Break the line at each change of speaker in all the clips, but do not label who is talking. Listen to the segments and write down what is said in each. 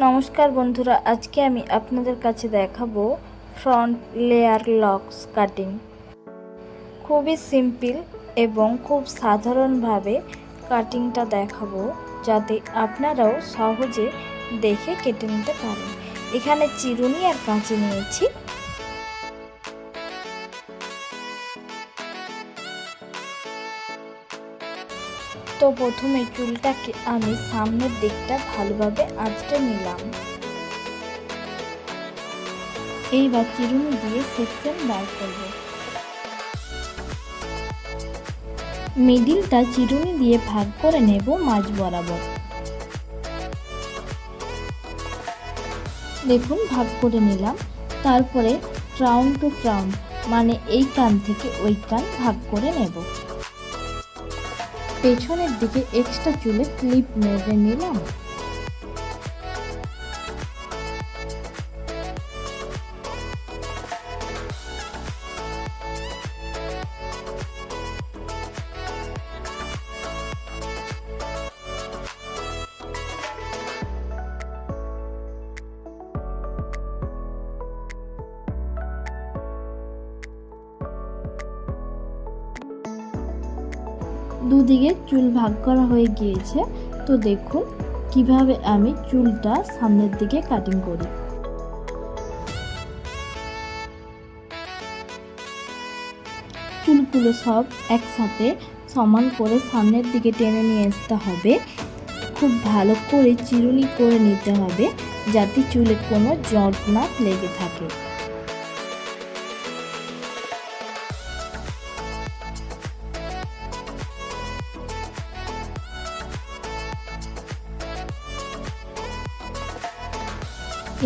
নমস্কার বন্ধুরা, আজকে আমি আপনাদের কাছে দেখাবো ফ্রন্ট লেয়ার লকস কাটিং। খুবই সিম্পল এবং খুব সাধারণভাবে কাটিংটা দেখাবো, যাতে আপনারাও সহজে দেখে কেটে নিতে পারেন। এখানে চিরুনি আর কাঁচি নিয়েছি। তো প্রথমে চুলটাকে আমি সামনের দিকটা ভালোভাবে আঁচড়ে নিলাম। এইবার চিরুনি দিয়ে সেকশন বার করব। মিডিলটা চিরুনি দিয়ে ভাগ করে নেব মাঝ বরাবর। দেখুন ভাগ করে নিলাম। তারপরে ক্রাউন টু ক্রাউন মানে এই কান থেকে ওই কান ভাগ করে নেব। পেছনের দিকে এক্সট্রা চুলে ক্লিপ মেরে নিলাম। দুদিকে চুল ভাগ করা হয়ে গিয়েছে। তো দেখুন কিভাবে আমি চুলটা সামনের দিকে কাটিং করি। চুলগুলো সব একসাথে সমান করে সামনের দিকে টেনে নিয়ে আসতে হবে। খুব ভালো করে চিরুনি করে নিতে হবে, যাতে চুলে কোনো জট না লেগে থাকে।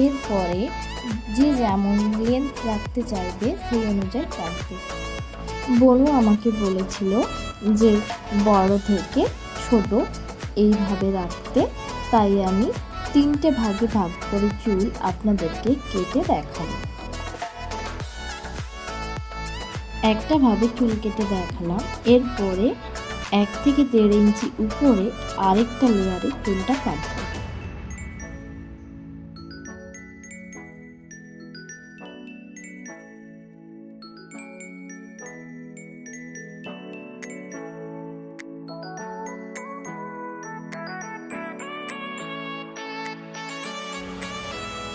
এরপরে যে যেমন লেন্থ রাখতে চাইবে সেই অনুযায়ী কাটবে। বনু আমাকে বলেছিল যে বড় থেকে ছোট এইভাবে রাখতে, তাই আমি 3টে ভাগে ভাগ করে চুল আপনাদেরকে কেটে দেখাবো। একটা ভাবে চুল কেটে দেখালাম। এরপরে 1 থেকে 1.5 ইঞ্চি উপরে আরেকটা লেয়ারে চুলটা কাটবো।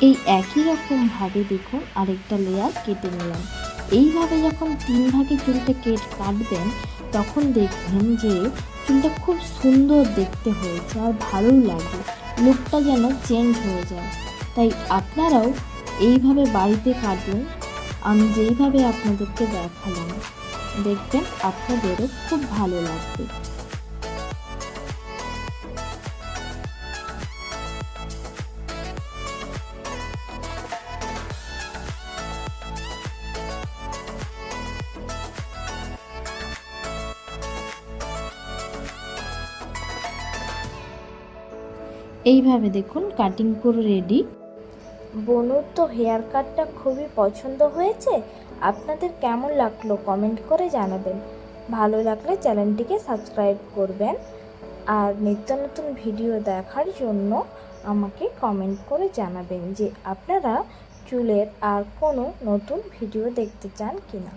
এই একই রকম ভাবে দেখুন আরেকটা লেয়ার কেটে নিলাম। এইভাবে যখন 3 ভাগে চুলটা কাটবেন, তখন দেখবেন যে চুলটা খুব সুন্দর দেখতে হয়েছে আর ভালোও লাগে, লুকটা যেন চেঞ্জ হয়ে যায়। তাই আপনারাও এইভাবে বাড়িতে কাটুন। আমি যেইভাবে আপনাদেরকে দেখালাম, দেখবেন আপনাদেরও খুব ভালো লাগবে। এইভাবে দেখুন কাটিং করে রেডি। বনুর তো হেয়ার কাটটা খুবই পছন্দ হয়েছে। আপনাদের কেমন লাগলো কমেন্ট করে জানাবেন। ভালো লাগলে চ্যানেলটিকে সাবস্ক্রাইব করবেন, আর নিত্য নতুন ভিডিও দেখার জন্য আমাকে কমেন্ট করে জানাবেন যে আপনারা চুলের আর কোনো নতুন ভিডিও দেখতে চান কিনা।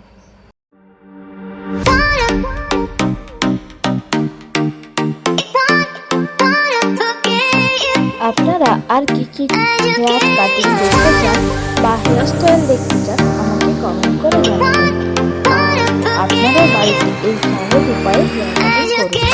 আপনারা আর কি হেয়ার কাটিং দেখতে চান বা হেয়ার স্টাইল দেখতে চান আমাকে কমেন্ট করে জানাবেন। আপনারা বাড়িতে এই সহজ উপায়ে হেয়ার কাটিং করুন।